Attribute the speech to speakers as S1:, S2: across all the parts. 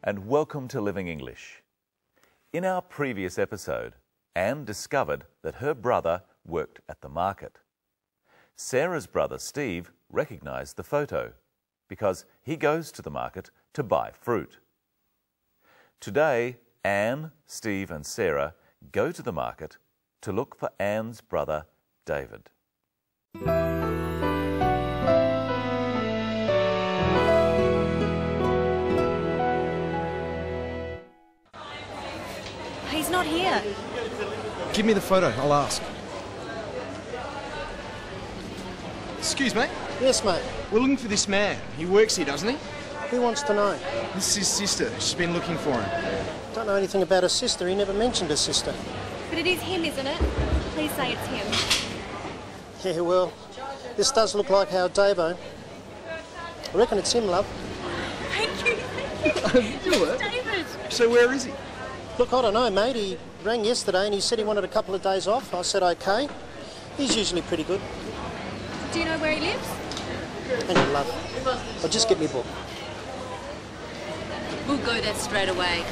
S1: and welcome to Living English. In our previous episode, Anne discovered that her brother worked at the market. Sarah's brother Steve recognised the photo because he goes to the market to buy fruit. Today, Anne, Steve and Sarah go to the market to look for Anne's brother David.
S2: He's not here.
S3: Give me the photo, I'll ask. Excuse me?
S4: Yes, mate.
S3: We're looking for this man. He works here, doesn't he?
S4: Who wants to know?
S3: This is his sister. She's been looking for him.
S4: Don't know anything about her sister. He never mentioned her sister.
S2: But it is him, isn't it? Please say it's him.
S4: Yeah, well, this does look like our Davo. I reckon it's him, love.
S2: Thank you.
S3: You were?
S2: David.
S3: So where is he?
S4: Look, I don't know, mate. He rang yesterday and he said he wanted a couple of days off. I said OK. He's usually pretty good.
S2: Do you know where he lives?
S4: Hang on, love. I'll just get me book.
S2: We'll go there straight away.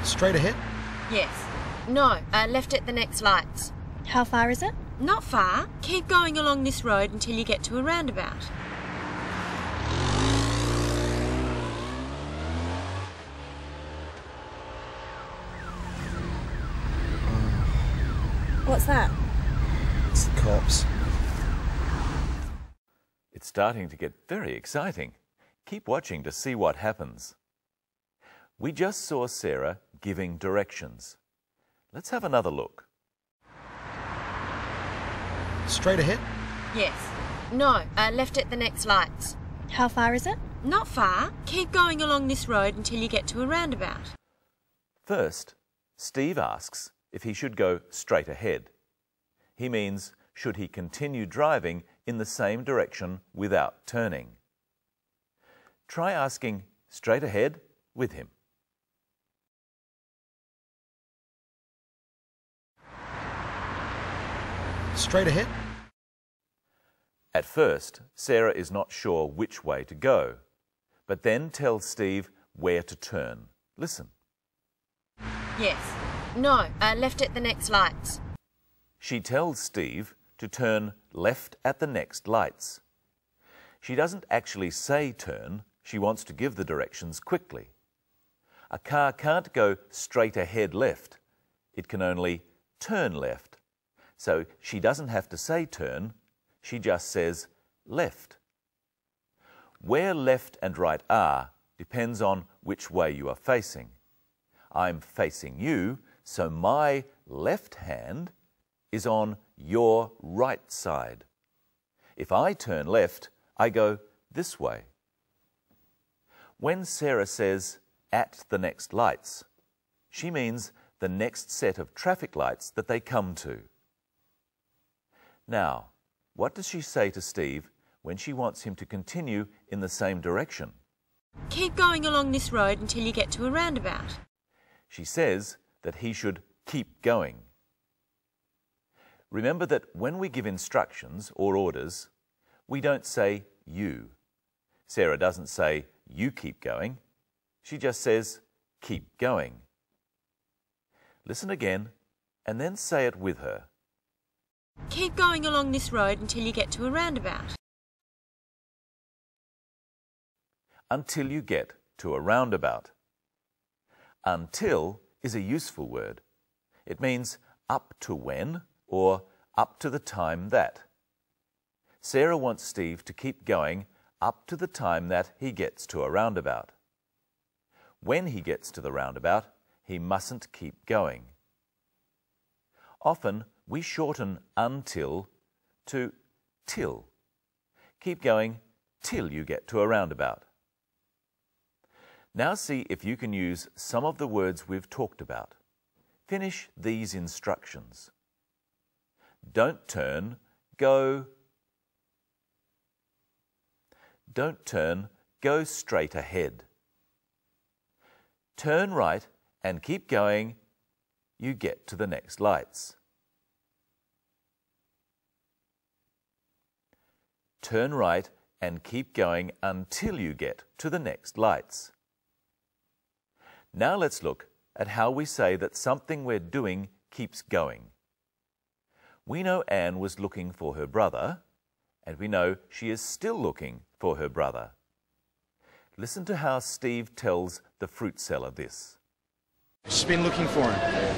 S3: Straight ahead?
S5: Yes. No, left at the next lights.
S2: How far is it?
S5: Not far. Keep going along this road until you get to a roundabout.
S2: What's that?
S3: It's the cops.
S1: It's starting to get very exciting. Keep watching to see what happens. We just saw Sarah giving directions. Let's have another look.
S3: Straight ahead?
S5: Yes. No, left at the next lights.
S2: How far is it?
S5: Not far. Keep going along this road until you get to a roundabout.
S1: First, Steve asks if he should go straight ahead. He means, should he continue driving in the same direction without turning? Try asking straight ahead with him.
S3: Straight ahead?
S1: At first, Sarah is not sure which way to go, but then tells Steve where to turn. Listen.
S5: Yes. No, left at the next lights.
S1: She tells Steve to turn left at the next lights. She doesn't actually say turn, she wants to give the directions quickly. A car can't go straight ahead left, it can only turn left. So she doesn't have to say turn, she just says left. Where left and right are depends on which way you are facing. I'm facing you, so my left hand is on your right side. If I turn left, I go this way. When Sarah says at the next lights, she means the next set of traffic lights that they come to. Now, what does she say to Steve when she wants him to continue in the same direction?
S5: Keep going along this road until you get to a roundabout.
S1: She says that he should keep going. Remember that when we give instructions or orders, we don't say you. Sarah doesn't say you keep going. She just says keep going. Listen again and then say it with her.
S5: Keep going along this road until you get to a roundabout.
S1: Until you get to a roundabout. Until is a useful word. It means up to when or up to the time that. Sarah wants Steve to keep going up to the time that he gets to a roundabout. When he gets to the roundabout, he mustn't keep going. Often we shorten until to till Keep going till you get to a roundabout. Now see if you can use some of the words we've talked about. Finish these instructions. Don't turn, go. Don't turn, go straight ahead. Turn right and keep going, you get to the next lights. Turn right and keep going until you get to the next lights. Now let's look at how we say that something we're doing keeps going. We know Anne was looking for her brother, and we know she is still looking for her brother. Listen to how Steve tells the fruit seller this.
S3: She's been looking for him.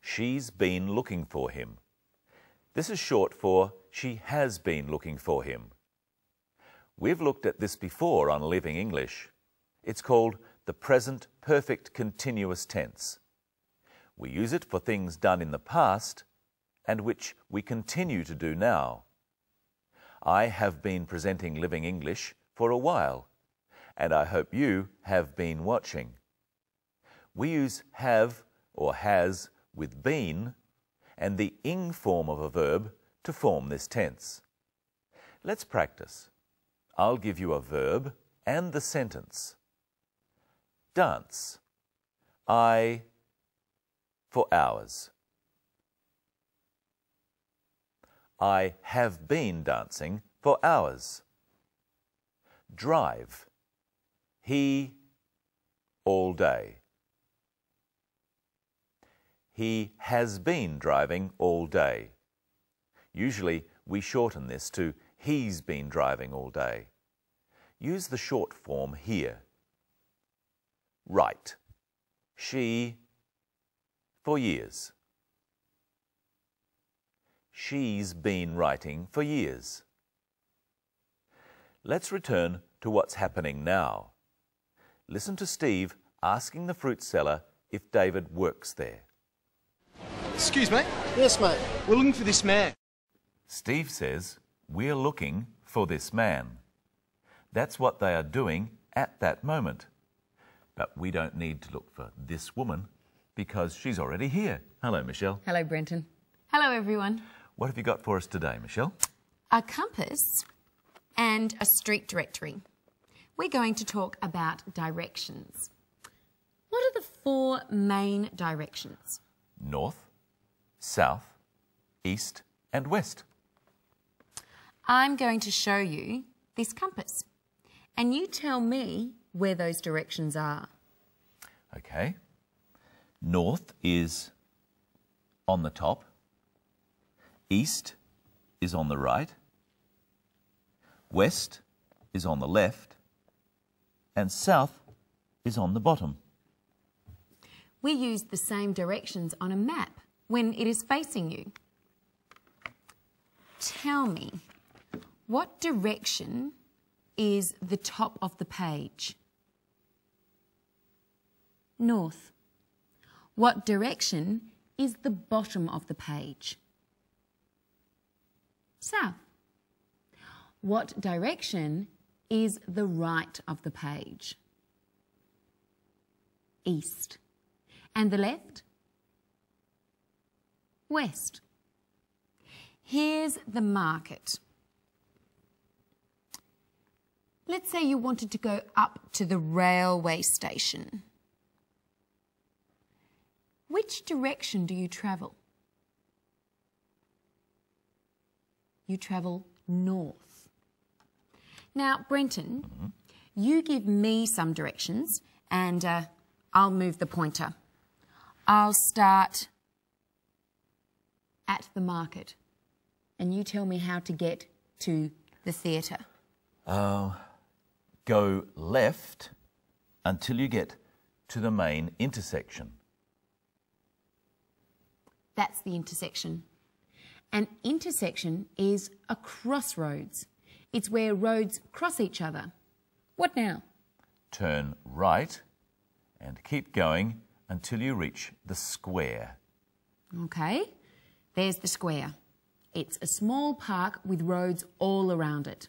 S1: She's been looking for him. This is short for she has been looking for him. We've looked at this before on Living English. It's called the present perfect continuous tense. We use it for things done in the past and which we continue to do now. I have been presenting Living English for a while, and I hope you have been watching. We use have or has with been and the ing form of a verb to form this tense. Let's practice. I'll give you a verb and the sentence. Dance. I for hours. I have been dancing for hours. Drive. He all day. He has been driving all day. Usually we shorten this to he's been driving all day. Use the short form here. Write. She for years. She's been writing for years. Let's return to what's happening now. Listen to Steve asking the fruit seller if David works there.
S3: Excuse me?
S4: Yes, mate.
S3: We're looking for this man.
S1: Steve says, we're looking for this man. That's what they are doing at that moment. But we don't need to look for this woman because she's already here. Hello, Michelle.
S2: Hello, Brenton. Hello, everyone.
S1: What have you got for us today, Michelle?
S5: A compass and a street directory. We're going to talk about directions. What are the 4 main directions?
S1: North, south, east and west.
S5: I'm going to show you this compass, and you tell me where those directions are.
S1: Okay. North is on the top. East is on the right. West is on the left. And south is on the bottom.
S5: We use the same directions on a map when it is facing you. Tell me, what direction is the top of the page? North. What direction is the bottom of the page? South. What direction is the right of the page? East. And the left? West. Here's the market. Let's say you wanted to go up to the railway station. Which direction do you travel? You travel north. Now, Brenton, you give me some directions and I'll move the pointer. I'll start at the market and you tell me how to get to the theatre.
S1: Go left until you get to the main intersection.
S5: That's the intersection. An intersection is a crossroads. It's where roads cross each other. What now?
S1: Turn right and keep going until you reach the square.
S5: Okay, there's the square. It's a small park with roads all around it.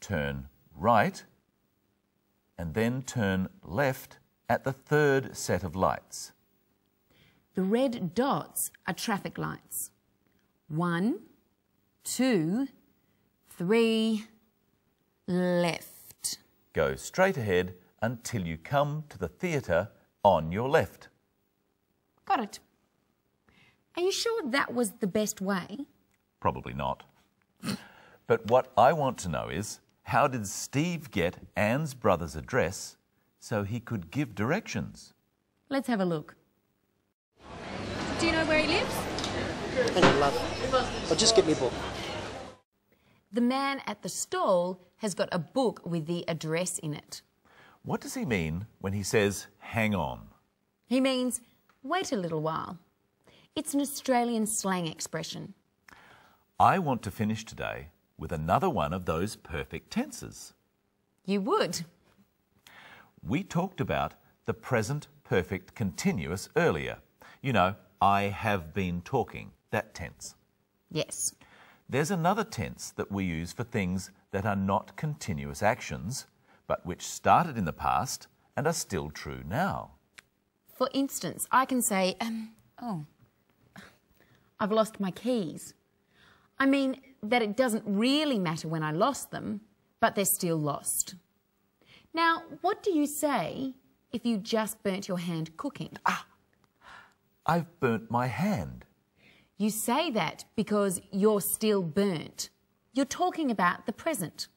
S1: Turn right and then turn left at the third set of lights.
S5: The red dots are traffic lights. 1, 2, 3, left.
S1: Go straight ahead until you come to the theatre on your left.
S5: Got it. Are you sure that was the best way?
S1: Probably not. But what I want to know is, how did Steve get Anne's brother's address so he could give directions?
S5: Let's have a look.
S2: Do you know where he lives?
S4: Hang on, love. I'll just get me book.
S5: The man at the stall has got a book with the address in it.
S1: What does he mean when he says, hang on?
S5: He means, wait a little while. It's an Australian slang expression.
S1: I want to finish today with another one of those perfect tenses.
S5: You would.
S1: We talked about the present perfect continuous earlier. You know, I have been talking, that tense.
S5: Yes.
S1: There's another tense that we use for things that are not continuous actions, but which started in the past and are still true now.
S5: For instance, I can say, I've lost my keys. I mean that it doesn't really matter when I lost them, but they're still lost. Now, what do you say if you just burnt your hand cooking?
S1: I've burnt my hand.
S5: You say that because you're still burnt. You're talking about the present.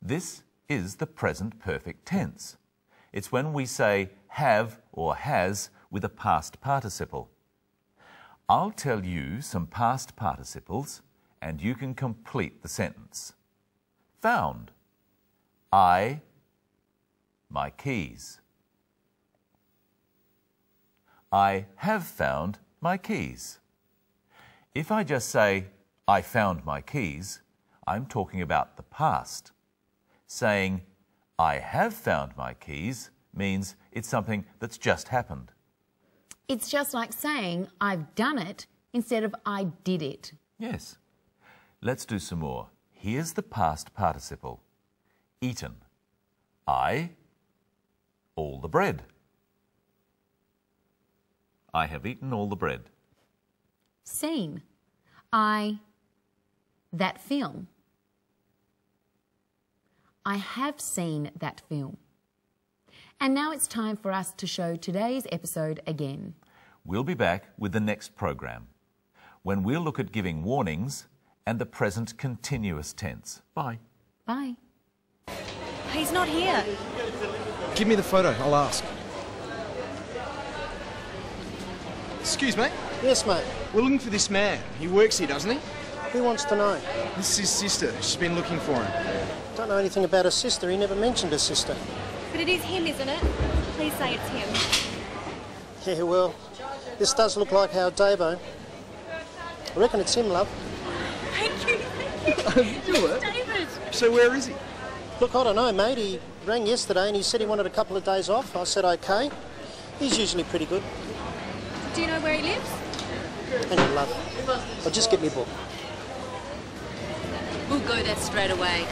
S1: This is the present perfect tense. It's when we say have or has with a past participle. I'll tell you some past participles and you can complete the sentence. Found. My keys. I have found my keys. If I just say, I found my keys, I'm talking about the past. Saying, I have found my keys means it's something that's just happened.
S5: It's just like saying, I've done it, instead of I did it.
S1: Yes. Let's do some more. Here's the past participle. Eaten. All the bread. I have eaten all the bread.
S5: Seen. That film. I have seen that film. And now it's time for us to show today's episode again.
S1: We'll be back with the next program, when we'll look at giving warnings and the present continuous tense. Bye.
S5: Bye.
S2: He's not here.
S3: Give me the photo, I'll ask. Excuse me?
S4: Yes, mate.
S3: We're looking for this man. He works here, doesn't he?
S4: Who wants to know?
S3: This is his sister. She's been looking for him.
S4: Don't know anything about her sister. He never mentioned her sister.
S2: But it is him, isn't it? Please say it's him.
S4: Yeah, well, this does look like our Davo. I reckon it's him, love.
S2: Thank you. It's David.
S3: So where is he?
S4: Look, I don't know, mate. He rang yesterday and he said he wanted a couple of days off. I said okay. He's usually pretty good.
S2: Do you know where he lives?
S4: Hang on, love. I'll just get me book.
S2: We'll go there straight away.